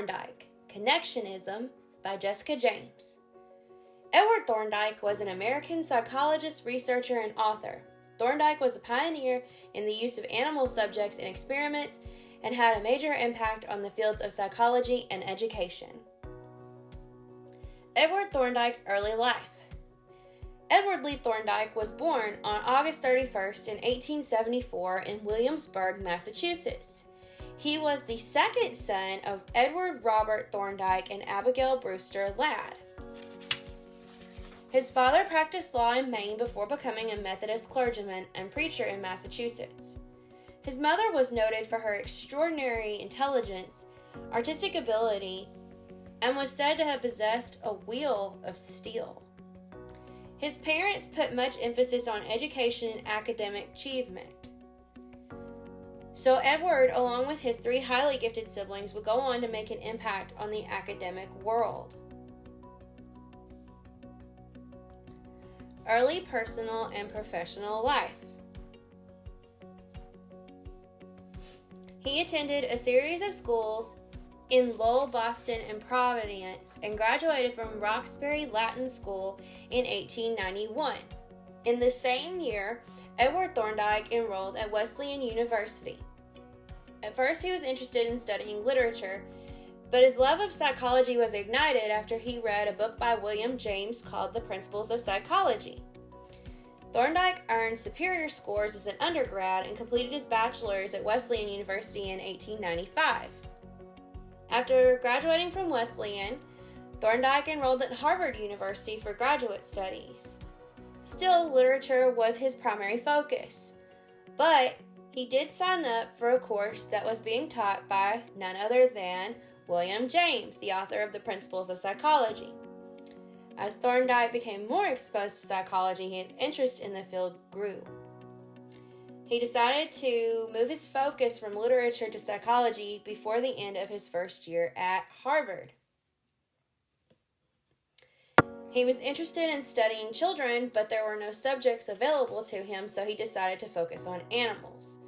Thorndike, Connectionism by Jessica James. Edward Thorndike was an American psychologist, researcher, and author. Thorndike was a pioneer in the use of animal subjects in experiments and had a major impact on the fields of psychology and education. Edward Thorndike's early life. Edward Lee Thorndike was born on August 31st in 1874 in Williamsburg, Massachusetts. He was the second son of Edward Robert Thorndike and Abigail Brewster Ladd. His father practiced law in Maine before becoming a Methodist clergyman and preacher in Massachusetts. His mother was noted for her extraordinary intelligence, artistic ability, and was said to have possessed a wheel of steel. His parents put much emphasis on education and academic achievement. So Edward, along with his three highly gifted siblings, would go on to make an impact on the academic world. Early personal and professional life. He attended a series of schools in Lowell, Boston, and Providence, and graduated from Roxbury Latin School in 1891. In the same year, Edward Thorndike enrolled at Wesleyan University. At first, he was interested in studying literature, but his love of psychology was ignited after he read a book by William James called The Principles of Psychology. Thorndike earned superior scores as an undergrad and completed his bachelor's at Wesleyan University in 1895. After graduating from Wesleyan, Thorndike enrolled at Harvard University for graduate studies. Still, literature was his primary focus, but he did sign up for a course that was being taught by none other than William James, the author of The Principles of Psychology. As Thorndike became more exposed to psychology, his interest in the field grew. He decided to move his focus from literature to psychology before the end of his first year at Harvard. He was interested in studying children, but there were no subjects available to him, so he decided to focus on animals.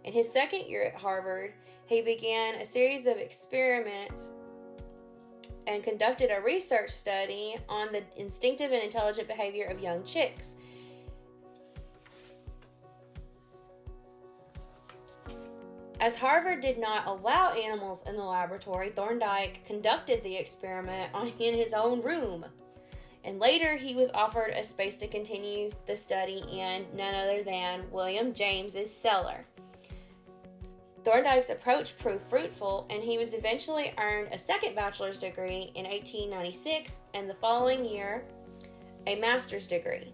In his second year at Harvard, he began a series of experiments and conducted a research study on the instinctive and intelligent behavior of young chicks. As Harvard did not allow animals in the laboratory, Thorndike conducted the experiment in his own room. And later he was offered a space to continue the study in none other than William James's cellar. Thorndike's approach proved fruitful, and he was eventually earned a second bachelor's degree in 1896, and the following year, a master's degree.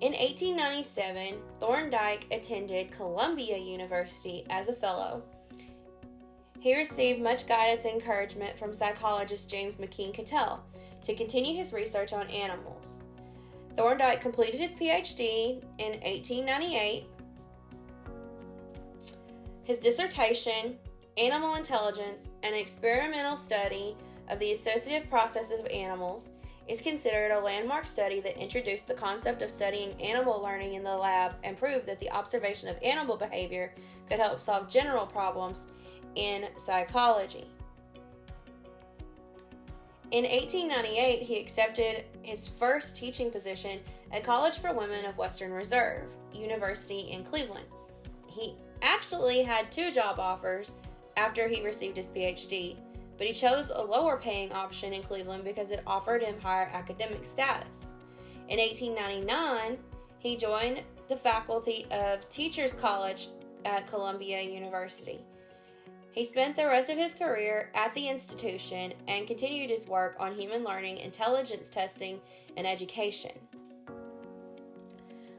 In 1897, Thorndike attended Columbia University as a fellow. He received much guidance and encouragement from psychologist James McKean Cattell to continue his research on animals. Thorndike completed his PhD in 1898. His dissertation, Animal Intelligence, an Experimental Study of the Associative Processes of Animals, is considered a landmark study that introduced the concept of studying animal learning in the lab and proved that the observation of animal behavior could help solve general problems in psychology. In 1898, he accepted his first teaching position at College for Women of Western Reserve University in Cleveland. He actually had two job offers after he received his PhD, but he chose a lower paying option in Cleveland because it offered him higher academic status. In 1899, he joined the faculty of Teachers College at Columbia University. He spent the rest of his career at the institution and continued his work on human learning, intelligence testing, and education.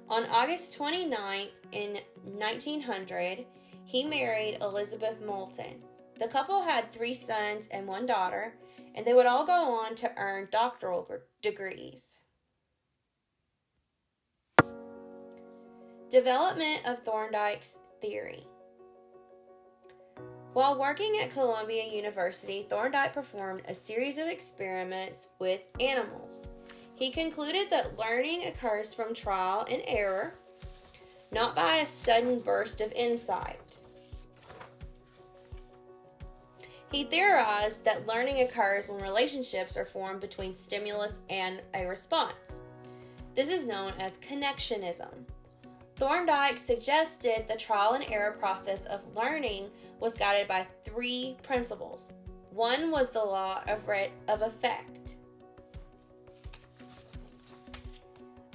On August 29th in 1900, he married Elizabeth Moulton. The couple had 3 sons and 1 daughter, and they would all go on to earn doctoral degrees. Development of Thorndike's theory. While working at Columbia University, Thorndike performed a series of experiments with animals. He concluded that learning occurs from trial and error, not by a sudden burst of insight. He theorized that learning occurs when relationships are formed between stimulus and a response. This is known as connectionism. Thorndike suggested the trial and error process of learning was guided by 3 principles. One was the law of effect.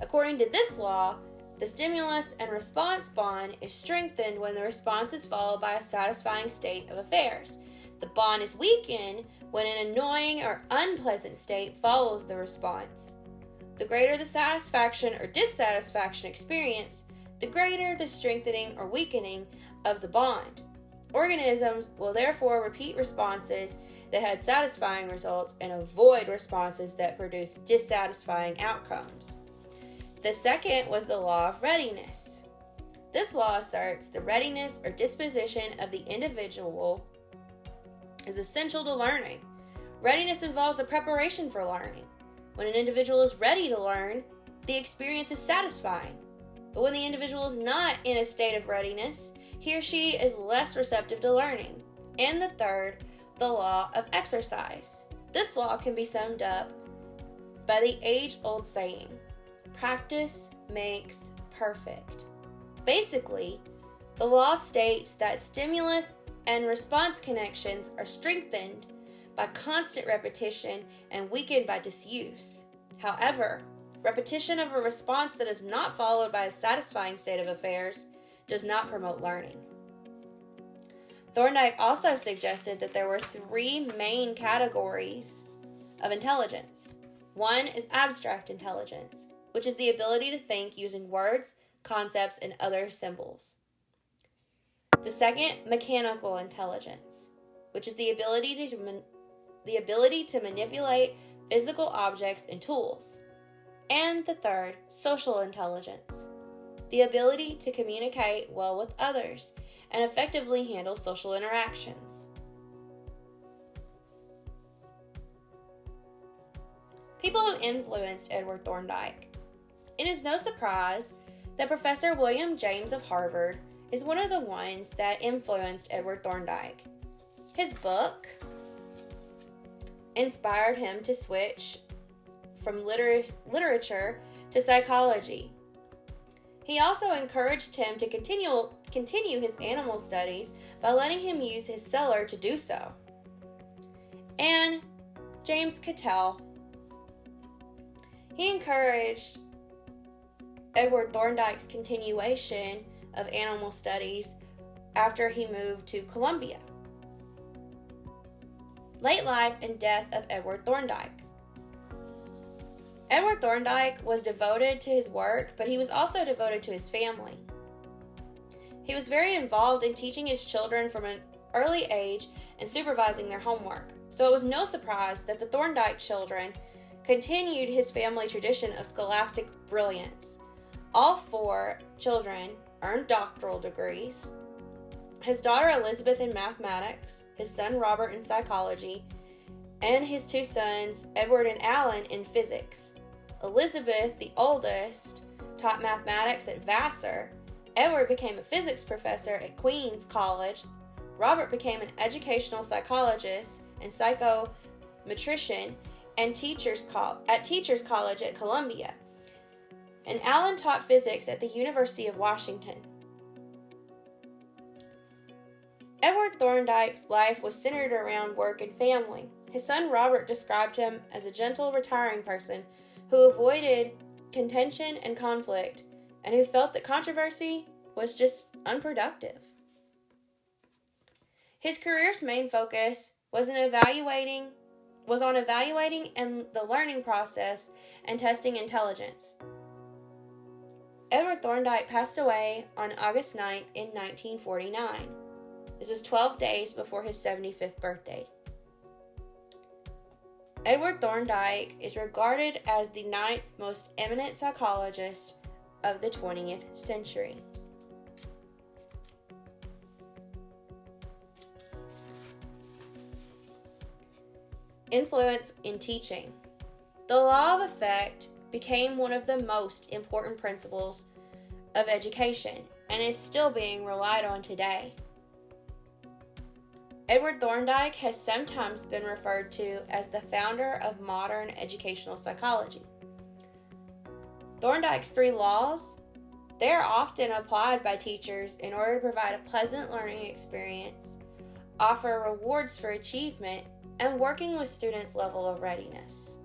According to this law, the stimulus and response bond is strengthened when the response is followed by a satisfying state of affairs. The bond is weakened when an annoying or unpleasant state follows the response. The greater the satisfaction or dissatisfaction experienced, the greater the strengthening or weakening of the bond. Organisms will therefore repeat responses that had satisfying results and avoid responses that produce dissatisfying outcomes. The second was the law of readiness. This law asserts the readiness or disposition of the individual is essential to learning. Readiness involves a preparation for learning. When an individual is ready to learn, the experience is satisfying. But when the individual is not in a state of readiness, he or she is less receptive to learning. And the third, the law of exercise. This law can be summed up by the age-old saying, practice makes perfect. Basically, the law states that stimulus and response connections are strengthened by constant repetition and weakened by disuse. However, repetition of a response that is not followed by a satisfying state of affairs does not promote learning. Thorndike also suggested that there were 3 main categories of intelligence. One is abstract intelligence, which is the ability to think using words, concepts, and other symbols. The second, mechanical intelligence, which is the ability to manipulate physical objects and tools. And the third, social intelligence, the ability to communicate well with others and effectively handle social interactions. People who influenced Edward Thorndike. It is no surprise that Professor William James of Harvard is one of the ones that influenced Edward Thorndike. His book inspired him to switch from literature to psychology. He also encouraged him to continue his animal studies by letting him use his cellar to do so. And James Cattell, he encouraged Edward Thorndike's continuation of animal studies after he moved to Columbia. Late life and death of Edward Thorndike. Edward Thorndike was devoted to his work, but he was also devoted to his family. He was very involved in teaching his children from an early age and supervising their homework, so it was no surprise that the Thorndike children continued his family tradition of scholastic brilliance. All 4 children earned doctoral degrees. His daughter Elizabeth in mathematics, his son Robert in psychology, and his 2 sons, Edward and Alan, in physics. Elizabeth, the oldest, taught mathematics at Vassar. Edward became a physics professor at Queen's College. Robert became an educational psychologist and psychometrician and Teachers College at Columbia. And Alan taught physics at the University of Washington. Edward Thorndike's life was centered around work and family. His son Robert described him as a gentle, retiring person who avoided contention and conflict and who felt that controversy was just unproductive. His career's main focus was on evaluating and the learning process and testing intelligence. Edward Thorndike passed away on August 9th in 1949. This was 12 days before his 75th birthday. Edward Thorndike is regarded as the 9th most eminent psychologist of the 20th century. Influence in teaching. The law of effect became one of the most important principles of education and is still being relied on today. Edward Thorndike has sometimes been referred to as the founder of modern educational psychology. Thorndike's 3 laws, they are often applied by teachers in order to provide a pleasant learning experience, offer rewards for achievement, and working with students' level of readiness.